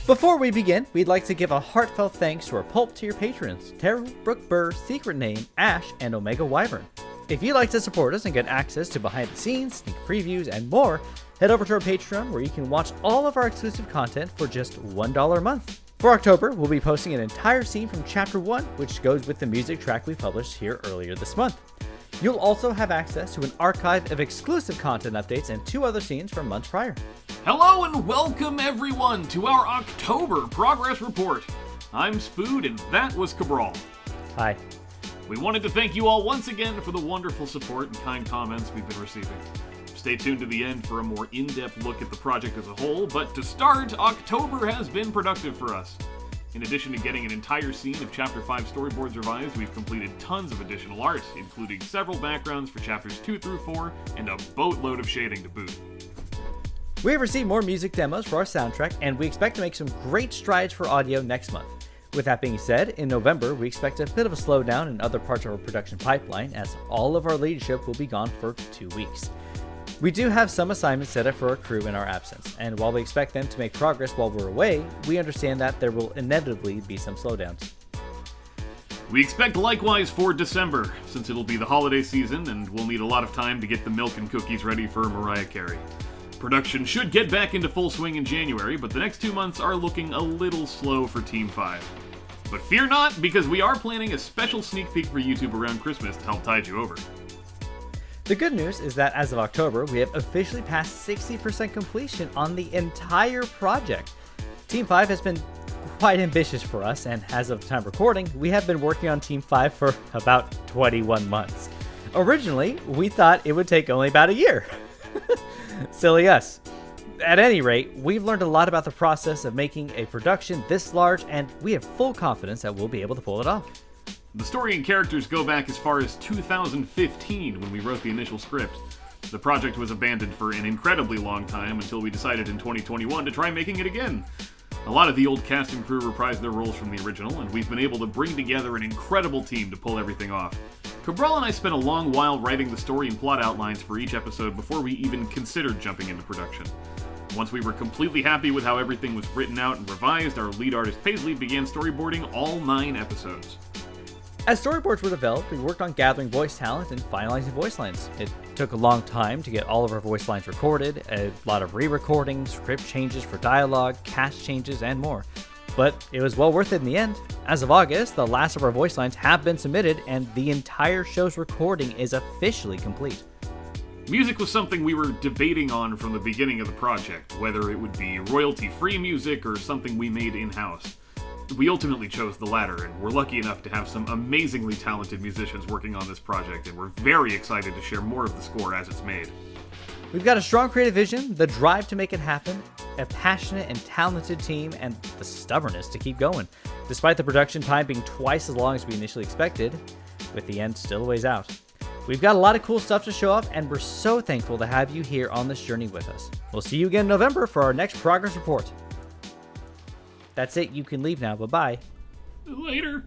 Before we begin, we'd like to give a heartfelt thanks to our Pulp tier patrons, Terrell, Brooke Burr, Secret Name, Ash, and Omega Wyvern. If you'd like to support us and get access to behind the scenes, sneak previews, and more, head over to our Patreon where you can watch all of our exclusive content for just $1 a month. For October, we'll be posting an entire scene from Chapter 1, which goes with the music track we published here earlier this month. You'll also have access to an archive of exclusive content updates and 2 other scenes from months prior. Hello and welcome everyone to our October Progress Report. I'm Spood and that was Cabral. Hi. We wanted to thank you all once again for the wonderful support and kind comments we've been receiving. Stay tuned to the end for a more in-depth look at the project as a whole, but to start, October has been productive for us. In addition to getting an entire scene of Chapter 5 storyboards revised, we've completed tons of additional art, including several backgrounds for Chapters 2 through 4, and a boatload of shading to boot. We have received more music demos for our soundtrack, and we expect to make some great strides for audio next month. With that being said, in November, we expect a bit of a slowdown in other parts of our production pipeline, as all of our leadership will be gone for 2 weeks. We do have some assignments set up for our crew in our absence, and while we expect them to make progress while we're away, we understand that there will inevitably be some slowdowns. We expect likewise for December, since it'll be the holiday season and we'll need a lot of time to get the milk and cookies ready for Mariah Carey. Production should get back into full swing in January, but the next 2 months are looking a little slow for Team 5. But fear not, because we are planning a special sneak peek for YouTube around Christmas to help tide you over. The good news is that as of October, we have officially passed 60% completion on the entire project. Team 5 has been quite ambitious for us, and as of the time recording, we have been working on Team 5 for about 21 months. Originally, we thought it would take only about a year. Silly us. At any rate, we've learned a lot about the process of making a production this large, and we have full confidence that we'll be able to pull it off. The story and characters go back as far as 2015 when we wrote the initial script. The project was abandoned for an incredibly long time until we decided in 2021 to try making it again. A lot of the old cast and crew reprised their roles from the original, and we've been able to bring together an incredible team to pull everything off. Cabral and I spent a long while writing the story and plot outlines for each episode before we even considered jumping into production. Once we were completely happy with how everything was written out and revised, our lead artist Paisley began storyboarding all 9 episodes. As storyboards were developed, we worked on gathering voice talent and finalizing voice lines. It took a long time to get all of our voice lines recorded, a lot of re-recordings, script changes for dialogue, cast changes, and more. But it was well worth it in the end. As of August, the last of our voice lines have been submitted, and the entire show's recording is officially complete. Music was something we were debating on from the beginning of the project, whether it would be royalty-free music or something we made in-house. We ultimately chose the latter, and we're lucky enough to have some amazingly talented musicians working on this project, and we're very excited to share more of the score as it's made. We've got a strong creative vision, the drive to make it happen, a passionate and talented team, and the stubbornness to keep going. Despite the production time being twice as long as we initially expected, with the end still a ways out. We've got a lot of cool stuff to show off, and we're so thankful to have you here on this journey with us. We'll see you again in November for our next progress report. That's it, you can leave now, bye-bye. Later.